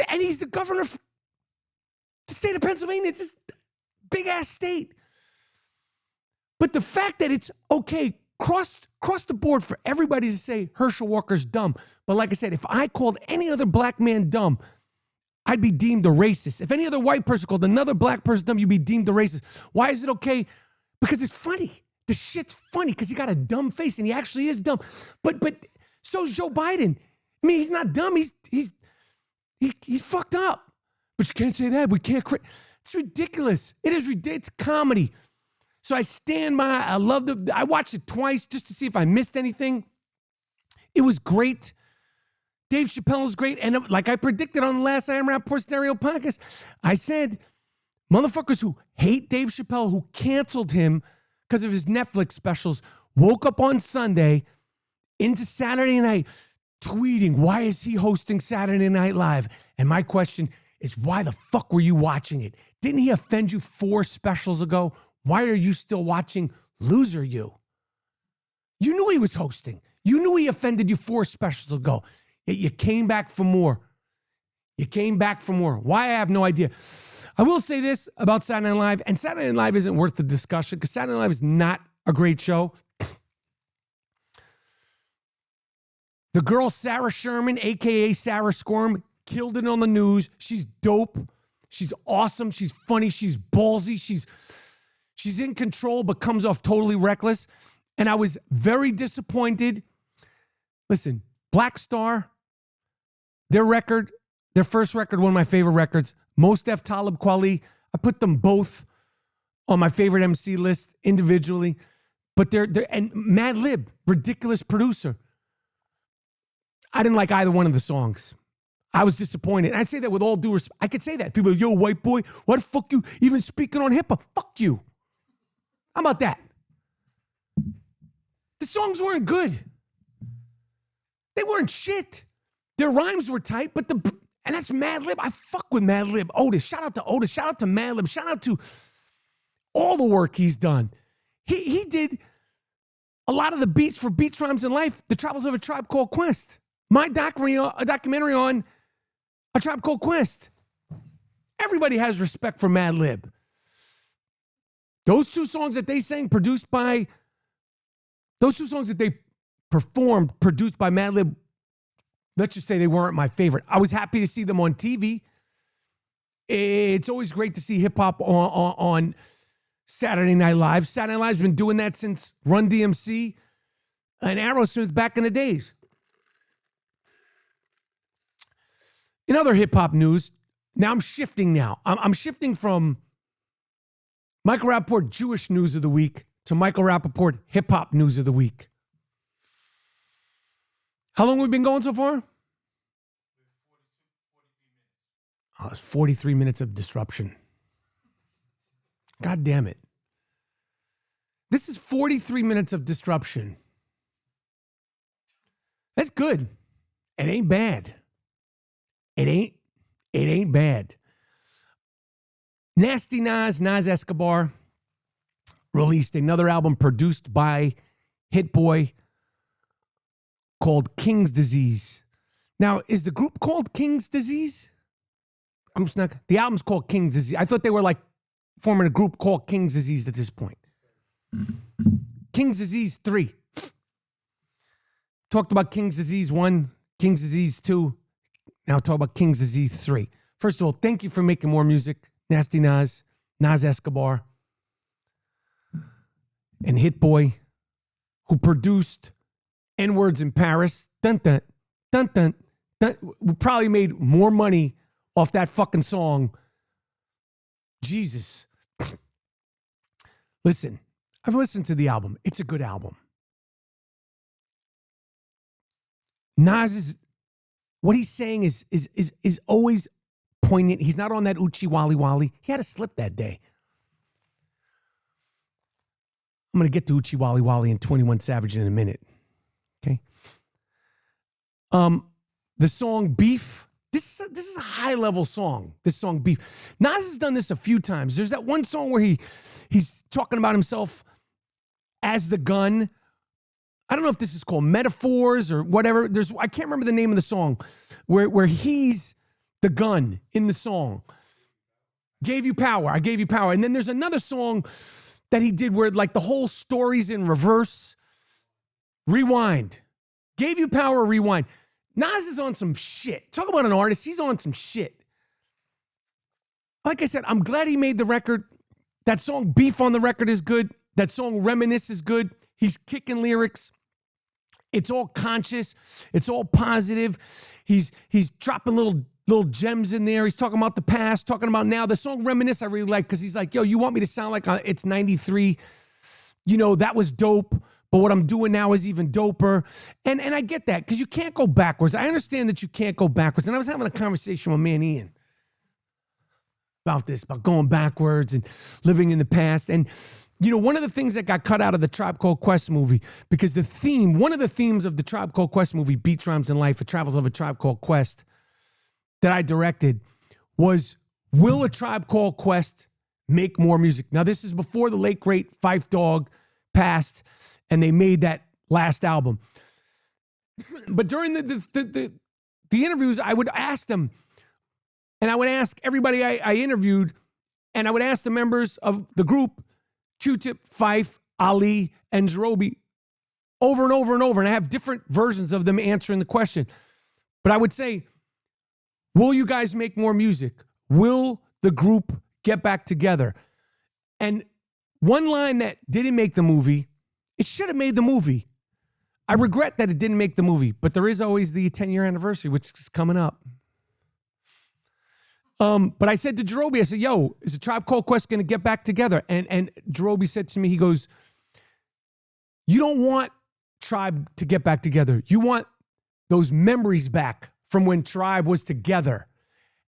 S1: And he's the governor of the state of Pennsylvania. It's this big-ass state. But the fact that it's okay, cross the board for everybody to say Herschel Walker's dumb. But like I said, if I called any other black man dumb, I'd be deemed a racist. If any other white person called another black person dumb, you'd be deemed a racist. Why is it okay? Because it's funny. The shit's funny because he got a dumb face and he actually is dumb. But so's Joe Biden. I mean, he's not dumb. He's fucked up. But you can't say that. We can't. It's ridiculous. It is ridiculous. It's comedy. So I stand by. I watched it twice just to see if I missed anything. It was great. Dave Chappelle is great. And like I predicted on the last I Am Rapaport Stereo podcast, I said, motherfuckers who hate Dave Chappelle, who canceled him because of his Netflix specials, woke up on Sunday into Saturday night tweeting, why is he hosting Saturday Night Live? And my question is, why the fuck were you watching it? Didn't he offend you 4 specials ago? Why are you still watching Loser You? You knew he was hosting. You knew he offended you 4 specials ago. Yet you came back for more. You came back for more. Why, I have no idea. I will say this about Saturday Night Live, and Saturday Night Live isn't worth the discussion because Saturday Night Live is not a great show. The girl Sarah Sherman, a.k.a. Sarah Squirm, killed it on the news. She's dope. She's awesome. She's funny. She's ballsy. She's in control but comes off totally reckless. And I was very disappointed. Listen, Black Star, their first record, one of my favorite records. Mos Def, Talib Kweli, I put them both on my favorite MC list individually. But they're and Mad Lib, ridiculous producer. I didn't like either one of the songs. I was disappointed. And I say that with all due respect. I could say that. People are, yo, white boy, why the fuck you even speaking on hip hop? Fuck you. How about that? The songs weren't good. They weren't shit. Their rhymes were tight, and that's Mad Lib. I fuck with Mad Lib. Otis, shout out to Otis. Shout out to Mad Lib. Shout out to all the work he's done. He did a lot of the beats for Beats, Rhymes, and Life, The Travels of a Tribe Called Quest. My documentary on A Tribe Called Quest. Everybody has respect for Mad Lib. Those 2 songs that they sang, those 2 songs that they performed, produced by Mad Lib, let's just say they weren't my favorite. I was happy to see them on TV. It's always great to see hip-hop on Saturday Night Live. Saturday Night Live's been doing that since Run DMC and Aerosmith back in the days. In other hip-hop news, now I'm shifting now. I'm shifting from Michael Rapaport Jewish News of the Week to Michael Rapaport Hip-Hop News of the Week. How long have we been going so far? Oh, it's 43 minutes of disruption. God damn it. This is 43 minutes of disruption. That's good. It ain't bad. It ain't bad. Nasty Nas Escobar, released another album produced by Hit Boy called King's Disease. Now, is the group called King's Disease? The album's called King's Disease. I thought they were like forming a group called King's Disease at this point. King's Disease 3. Talked about King's Disease 1, King's Disease 2. Now talk about King's Disease 3. First of all, thank you for making more music. Nasty Nas Escobar, and Hit Boy, who produced N-Words in Paris. Dun, dun, dun, dun, dun. We probably made more money off that fucking song. Jesus. Listen, I've listened to the album. It's a good album. Nas is, what he's saying is always poignant. He's not on that Uchi Wally Wally. He had a slip that day. I'm going to get to Uchi Wally Wally and 21 Savage in a minute. Okay. The song Beef. This is a high-level song, this song Beef. Nas has done this a few times. There's that one song where he's talking about himself as the gun. I don't know if this is called Metaphors or whatever. I can't remember the name of the song where he's the gun in the song. Gave you power. I gave you power. And then there's another song that he did where like the whole story's in reverse. Rewind. Gave you power, rewind. Nas is on some shit. Talk about an artist. He's on some shit. Like I said, I'm glad he made the record. That song Beef on the record is good. That song Reminisce is good. He's kicking lyrics. It's all conscious. It's all positive. He's dropping little gems in there. He's talking about the past, talking about now. The song Reminisce I really like because he's like, yo, you want me to sound like it's 93. You know, that was dope. But what I'm doing now is even doper. And I get that because you can't go backwards. I understand that you can't go backwards. And I was having a conversation with man Ian about this, about going backwards and living in the past. And, you know, one of the things that got cut out of the Tribe Called Quest movie, because one of the themes of the Tribe Called Quest movie, Beats, Rhymes, and Life, The Travels of a Tribe Called Quest, that I directed was, will a Tribe Called Quest make more music? Now, this is before the late, great Phife Dawg passed, and they made that last album. But during the interviews, I would ask them, and I would ask everybody I interviewed, and I would ask the members of the group, Q-Tip, Fife, Ali, and Zerobi, over and over and over. And I have different versions of them answering the question. But I would say, will you guys make more music? Will the group get back together? And one line that didn't make the movie, it should have made the movie. I regret that it didn't make the movie, but there is always the 10-year anniversary, which is coming up. But I said to Jerobi, I said, yo, is the Tribe Called Quest going to get back together? And Jerobi said to me, he goes, you don't want Tribe to get back together. You want those memories back from when Tribe was together.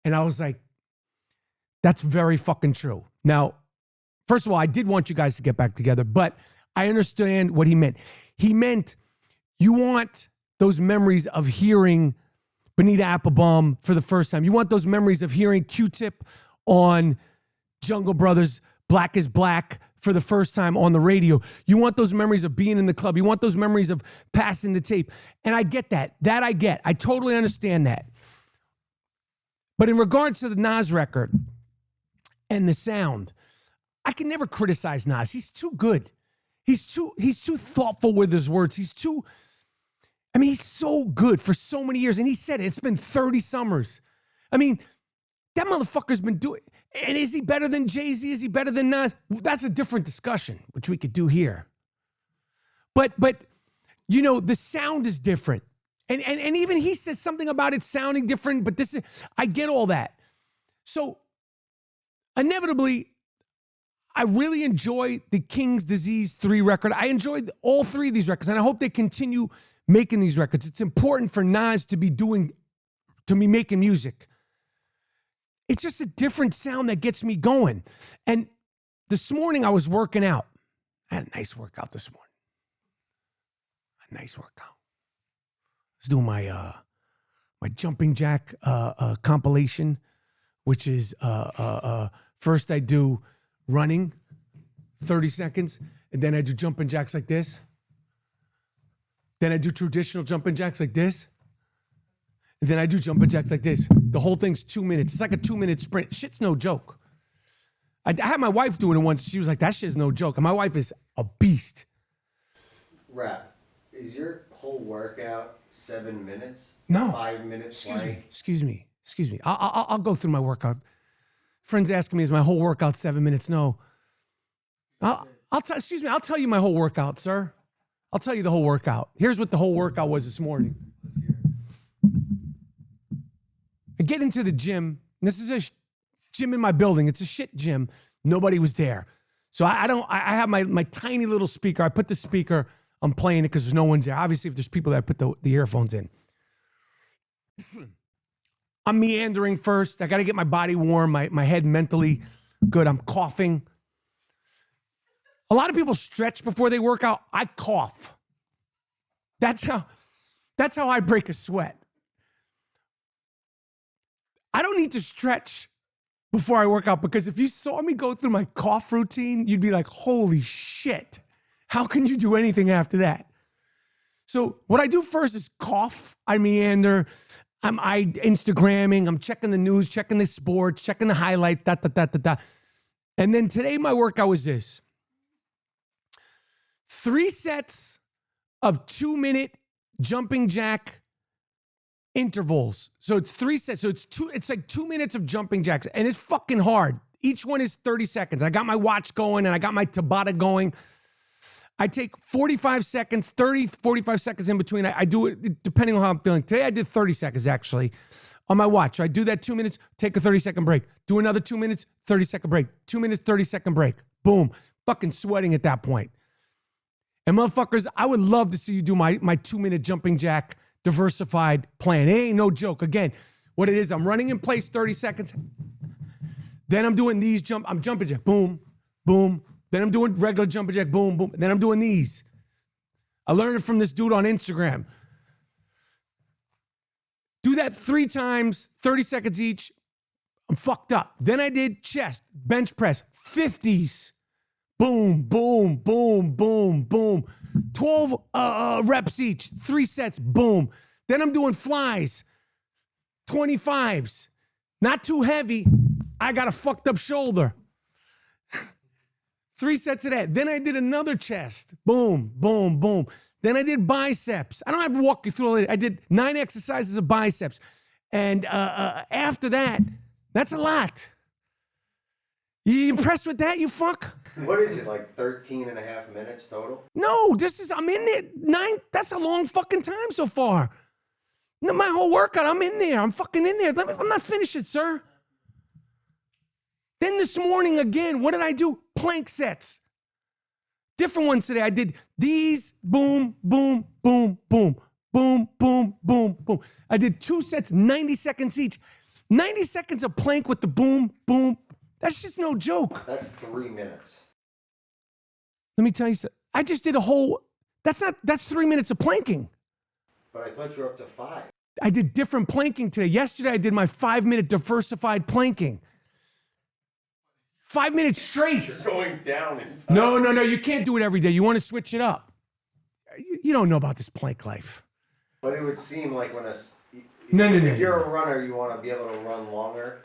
S1: And I was like, that's very fucking true. Now, first of all, I did want you guys to get back together, but I understand what he meant. He meant you want those memories of hearing Bonita Applebaum for the first time. You want those memories of hearing Q-Tip on Jungle Brothers, Black is Black for the first time on the radio. You want those memories of being in the club. You want those memories of passing the tape. And I get that. That I get. I totally understand that. But in regards to the Nas record and the sound, I can never criticize Nas. He's too good. He's too thoughtful with his words. He's so good for so many years. And he said it's been 30 summers. I mean, that motherfucker's been doing. And is he better than Jay-Z? Is he better than Nas? That's a different discussion, which we could do here. But you know, the sound is different. And even he says something about it sounding different, but I get all that. So inevitably, I really enjoy the King's Disease 3 record. I enjoyed all three of these records, and I hope they continue making these records. It's important for Nas to be making music. It's just a different sound that gets me going. And this morning I was working out. I had a nice workout this morning. A nice workout. I was doing my jumping jack compilation, which is first I do running, 30 seconds, and then I do jumping jacks like this. Then I do traditional jumping jacks like this. And then I do jumping jacks like this. The whole thing's 2 minutes. It's like a 2-minute sprint. Shit's no joke. I had my wife doing it once. She was like, that shit's no joke. And my wife is a beast.
S2: Rap, is your whole workout 7 minutes?
S1: No.
S2: 5 minutes?
S1: Excuse me. I'll go through my workout. Friends asking me, is my whole workout 7 minutes? No. I'll tell you my whole workout, sir. I'll tell you the whole workout. Here's what the whole workout was this morning. I get into the gym. This is a gym in my building. It's a shit gym. Nobody was there. So I have my tiny little speaker. I put the speaker, I'm playing it because there's no one's there. Obviously, if there's people there, I put the earphones in. I'm meandering first. I got to get my body warm, my head mentally good. I'm coughing. A lot of people stretch before they work out. I cough. That's how I break a sweat. I don't need to stretch before I work out because if you saw me go through my cough routine, you'd be like, holy shit. How can you do anything after that? So what I do first is cough. I meander. I'm Instagramming. I'm checking the news, checking the sports, checking the highlight, And then today my workout was this. 3 sets of 2-minute jumping jack intervals. So it's 3 sets. So it's like 2 minutes of jumping jacks. And it's fucking hard. Each one is 30 seconds. I got my watch going and I got my Tabata going. I take 45 seconds, 30, 45 seconds in between. I do it depending on how I'm feeling. Today I did 30 seconds actually on my watch. So I do that 2 minutes, take a 30-second break. Do another 2 minutes, 30-second break. 2 minutes, 30-second break. Boom. Fucking sweating at that point. And motherfuckers, I would love to see you do my 2-minute jumping jack diversified plan. It ain't no joke. Again, what it is, I'm running in place 30 seconds. Then I'm doing these I'm jumping jack, boom, boom. Then I'm doing regular jumping jack, boom, boom. Then I'm doing these. I learned it from this dude on Instagram. Do that 3 times, 30 seconds each. I'm fucked up. Then I did chest, bench press, 50s. Boom, boom, boom, boom, boom. 12 reps each, 3 sets, boom. Then I'm doing flies, 25s. Not too heavy. I got a fucked up shoulder. 3 sets of that. Then I did another chest. Boom, boom, boom. Then I did biceps. I don't have to walk you through all that. I did 9 exercises of biceps. And after that, that's a lot. You impressed with that, you fuck?
S2: What is it, like 13 and a half minutes total?
S1: No, I'm in there. 9, that's a long fucking time so far. No, my whole workout, I'm in there. I'm fucking in there. I'm not finished it, sir. Then this morning again, what did I do? Plank sets. Different ones today. I did these, boom, boom, boom, boom, boom, boom, boom, boom. I did 2 sets, 90 seconds each. 90 seconds of plank with the boom, boom. That's just no joke.
S2: That's 3 minutes.
S1: Let me tell you something. I just did a whole, that's 3 minutes of planking.
S2: But I thought you were up to 5.
S1: I did different planking today. Yesterday, I did my 5-minute diversified planking. 5 minutes straight.
S2: You're going down in time.
S1: No. You can't do it every day. You want to switch it up. You don't know about this plank life.
S2: But it would seem like when
S1: No.
S2: If you're a runner, you want to be able to run longer.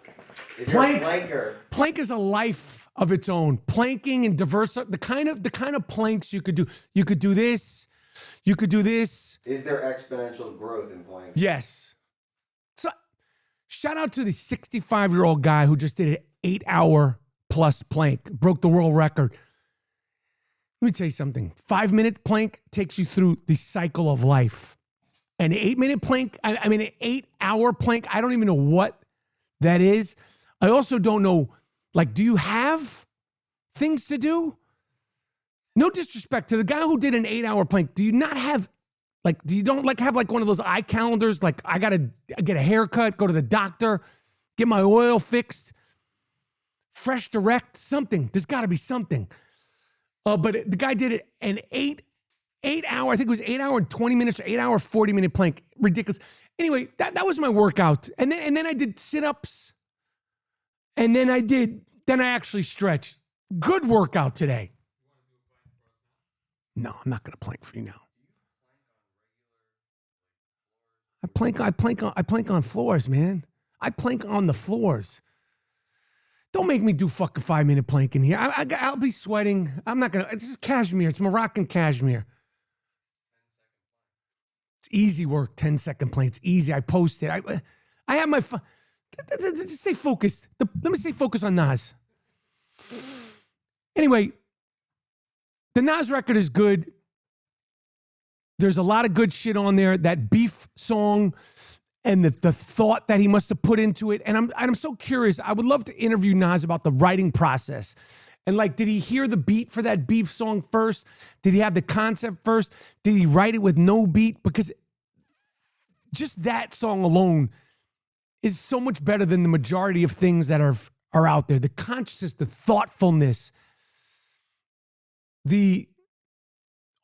S2: If you're a planker,
S1: plank is a life of its own. Planking and the kind of planks you could do. You could do this. You could do this.
S2: Is there exponential growth in planking?
S1: Yes. So, shout out to the 65-year-old guy who just did an 8-hour plus plank, broke the world record. Let me tell you something. 5-minute plank takes you through the cycle of life. An 8-minute plank, an 8-hour plank, I don't even know what that is. I also don't know, do you have things to do? No disrespect to the guy who did an 8-hour plank. Do you not have, do you don't have one of those eye calendars? I got to get a haircut, go to the doctor, get my oil fixed, Fresh Direct, something. There's got to be something. But the guy did it an 8-hour, I think it was 8-hour and 20 minutes or 8-hour, 40-minute plank. Ridiculous. Anyway, that was my workout. And then I did sit-ups. And then I actually stretched. Good workout today. No, I'm not going to plank for you now. I plank on floors, man. I plank on the floors. Don't make me do fucking 5-minute plank in here. I'll be sweating. I'm not going to. It's just cashmere. It's Moroccan cashmere. It's easy work, 10-second plank. It's easy. I post it. I have my... Just stay focused. Let me stay focused on Nas. Anyway, the Nas record is good. There's a lot of good shit on there. That Beef song and the thought that he must have put into it. And I'm so curious. I would love to interview Nas about the writing process. And did he hear the beat for that Beef song first? Did he have the concept first? Did he write it with no beat? Because just that song alone is so much better than the majority of things that are out there. The consciousness, the thoughtfulness, the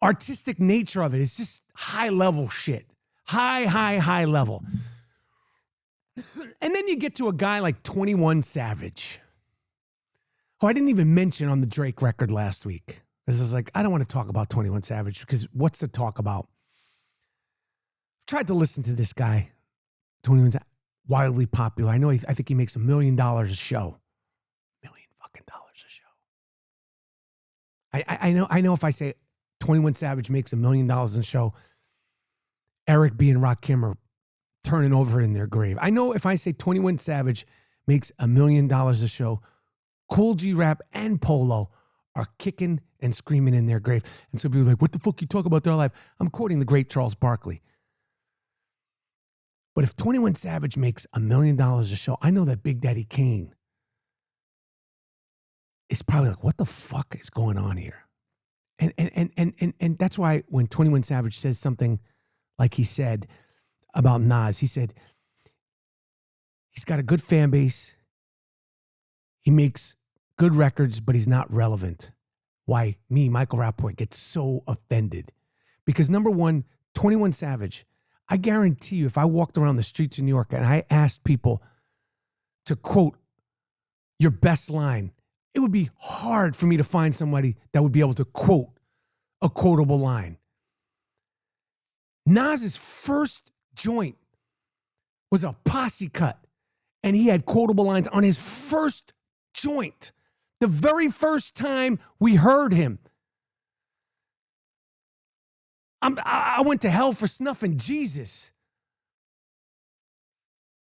S1: artistic nature of it is just high level shit. High level. And then you get to a guy like 21 Savage, who I didn't even mention on the Drake record last week. This is I don't want to talk about 21 Savage because what's to talk about? I tried to listen to this guy, 21 Savage, wildly popular. I think he makes $1 million a show. $1 million fucking dollars a show. I know if I say 21 Savage makes $1 million in a show, Eric B. and Rakim are turning over in their grave. I know if I say 21 Savage makes $1 million a show, Cool G Rap and Polo are kicking and screaming in their grave. And so people are like, what the fuck you talk about their life? I'm quoting the great Charles Barkley. But if 21 Savage makes $1 million a show, I know that Big Daddy Kane is probably what the fuck is going on here? And that's why when 21 Savage says something like he said about Nas, he said, he's got a good fan base. He makes good records, but he's not relevant. Why me, Michael Rapaport, gets so offended? Because number one, 21 Savage, I guarantee you, if I walked around the streets of New York and I asked people to quote your best line, it would be hard for me to find somebody that would be able to quote a quotable line. Nas's first joint was a posse cut, and he had quotable lines on his first joint. The very first time we heard him. I went to hell for snuffing Jesus.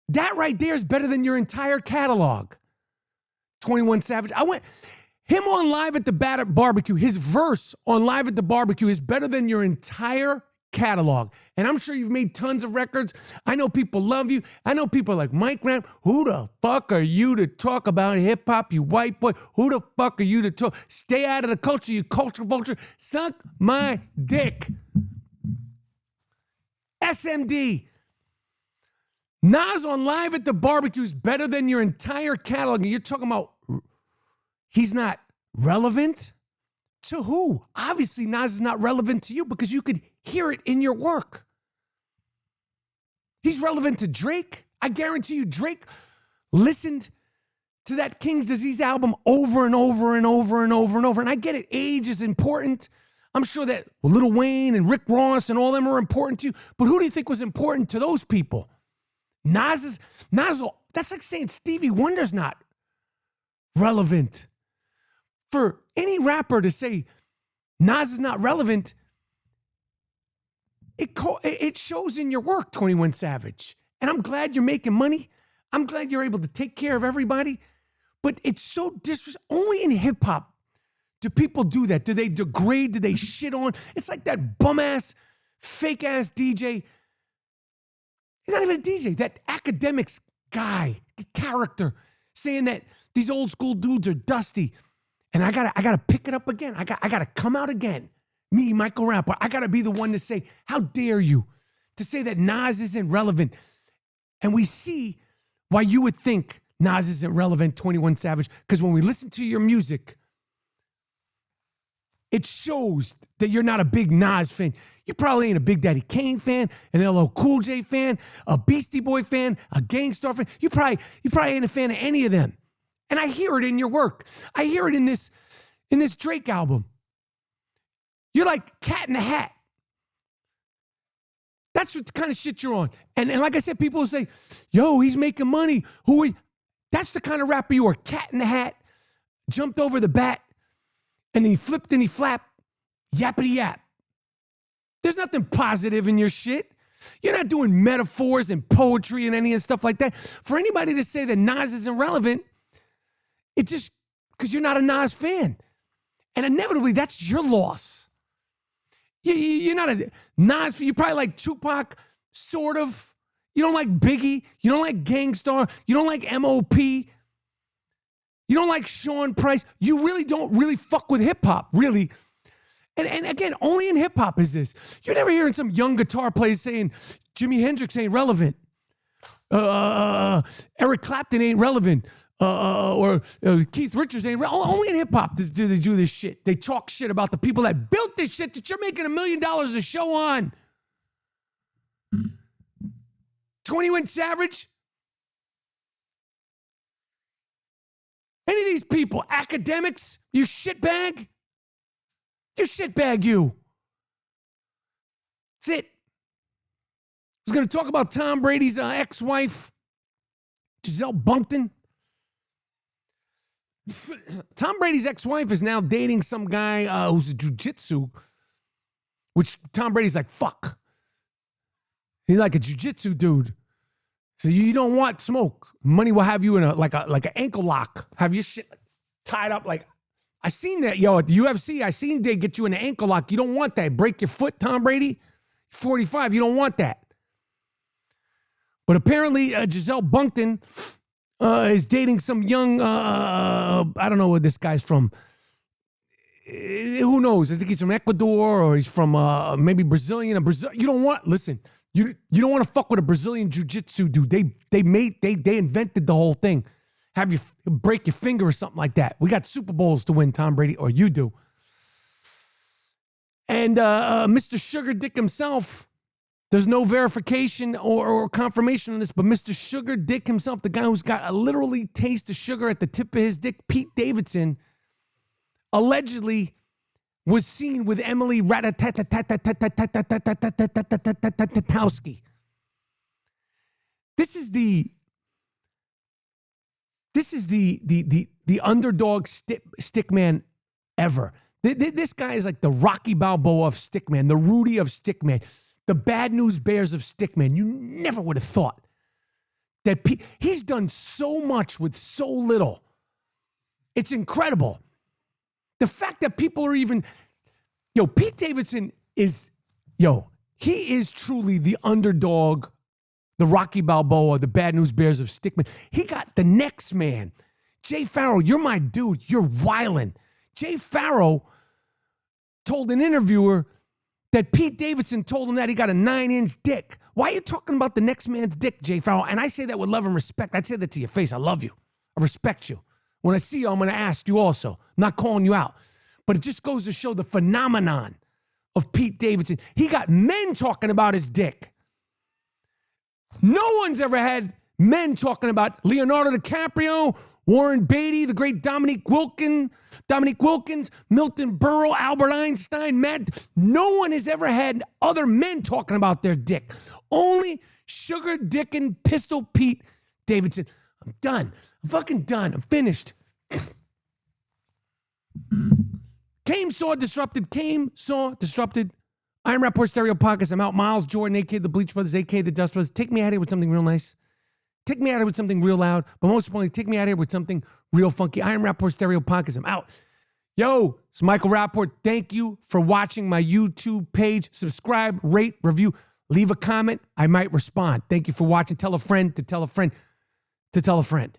S1: That right there is better than your entire catalog. 21 Savage. Him on Live at the Barbecue, his verse on Live at the Barbecue is better than your entire catalog. And I'm sure you've made tons of records. I know people love you. I know people like Mike Graham. Who the fuck are you to talk about hip hop, you white boy? Who the fuck are you to talk? Stay out of the culture, you culture vulture. Suck my dick. SMD. Nas on Live at the Barbecue is better than your entire catalog. And you're talking about he's not relevant? To who? Obviously, Nas is not relevant to you because you could hear it in your work. He's relevant to Drake. I guarantee you Drake listened to that King's Disease album over and over and over and over and over. And I get it, age is important. I'm sure that Lil Wayne and Rick Ross and all them are important to you. But who do you think was important to those people? Nas, that's like saying Stevie Wonder's not relevant. For any rapper to say Nas is not relevant, it shows in your work, 21 Savage. And I'm glad you're making money. I'm glad you're able to take care of everybody. But it's so disrespectful. Only in hip hop do people do that. Do they degrade? Do they shit on? It's like that bum-ass, fake-ass DJ. He's not even a DJ. That academics guy, the character, saying that these old school dudes are dusty. And I gotta pick it up again. I gotta come out again. Me, Michael Rapaport. I gotta be the one to say, how dare you to say that Nas isn't relevant? And we see why you would think Nas isn't relevant, 21 Savage. Because when we listen to your music, it shows that you're not a big Nas fan. You probably ain't a Big Daddy Kane fan, an LL Cool J fan, a Beastie Boy fan, a Gang Starr fan. You probably ain't a fan of any of them. And I hear it in your work. I hear it in this Drake album. You're like Cat in the Hat. That's what kind of shit you're on. And like I said, people will say, yo, he's making money. That's the kind of rapper you are. Cat in the Hat, jumped over the bat, and he flipped and he flapped, yappity yap. There's nothing positive in your shit. You're not doing metaphors and poetry and any of stuff like that. For anybody to say that Nas isn't relevant, it's just because you're not a Nas fan. And inevitably, that's your loss. You're not a Nas fan. You probably like Tupac, sort of. You don't like Biggie. You don't like Gang Starr. You don't like M.O.P. You don't like Sean Price. You really don't really fuck with hip-hop, really. And again, only in hip-hop is this. You're never hearing some young guitar player saying Jimi Hendrix ain't relevant. Eric Clapton ain't relevant. Or Keith Richards ain't relevant. Only in hip-hop do they do this shit. They talk shit about the people that built this shit that you're making $1 million a show on. 21 Savage. Any of these people, academics, you shitbag. You shitbag, you. That's it. I was going to talk about Tom Brady's ex-wife, Giselle Bundchen. Tom Brady's ex-wife is now dating some guy who's a jiu-jitsu, which Tom Brady's like, fuck. He's like a jiu-jitsu dude. So you don't want smoke. Money will have you in like an ankle lock. Have your shit tied up like, I seen that, yo, at the UFC. I seen they get you in an ankle lock. You don't want that. Break your foot, Tom Brady. 45, you don't want that. But apparently Giselle Bundchen is dating some young, I don't know where this guy's from. Who knows? I think he's from Ecuador or he's from maybe Brazilian. You don't want, listen, you don't want to fuck with a Brazilian jiu-jitsu dude. They invented the whole thing. Have you break your finger or something like that. We got Super Bowls to win, Tom Brady, or you do. And Mr. Sugar Dick himself, there's no verification or confirmation on this, but Mr. Sugar Dick himself, the guy who's got a literally taste of sugar at the tip of his dick, Pete Davidson, allegedly was seen with Emily Ratajkowski. This is the underdog stickman ever. This guy is like the Rocky Balboa of stickman, the Rudy of stickman, the Bad News Bears of stickman. You never would have thought that he's done so much with so little. It's incredible. The fact that people are even, Pete Davidson is, he is truly the underdog, the Rocky Balboa, the Bad News Bears of stickman. He got the next man. Jay Farrow, you're my dude. You're wildin'. Jay Farrow told an interviewer that Pete Davidson told him that he got a 9-inch dick. Why are you talking about the next man's dick, Jay Farrow? And I say that with love and respect. I'd say that to your face. I love you. I respect you. When I see you, I'm going to ask you also. I'm not calling you out. But it just goes to show the phenomenon of Pete Davidson. He got men talking about his dick. No one's ever had men talking about Leonardo DiCaprio, Warren Beatty, the great Dominique Wilkins, Milton Berle, Albert Einstein, no one has ever had other men talking about their dick. Only sugar dickin' Pistol Pete Davidson. I'm done. I'm fucking done. I'm finished. Came, saw, disrupted. I am Rapaport Stereo Podcast. I'm out. Miles, Jordan, a.k.a. the Bleach Brothers, a.k.a. the Dust Brothers. Take me out here with something real nice. Take me out here with something real loud. But most importantly, take me out here with something real funky. I am Rapaport Stereo Podcast. I'm out. Yo, it's Michael Rapaport. Thank you for watching my YouTube page. Subscribe, rate, review, leave a comment. I might respond. Thank you for watching. Tell a friend to tell a friend to tell a friend.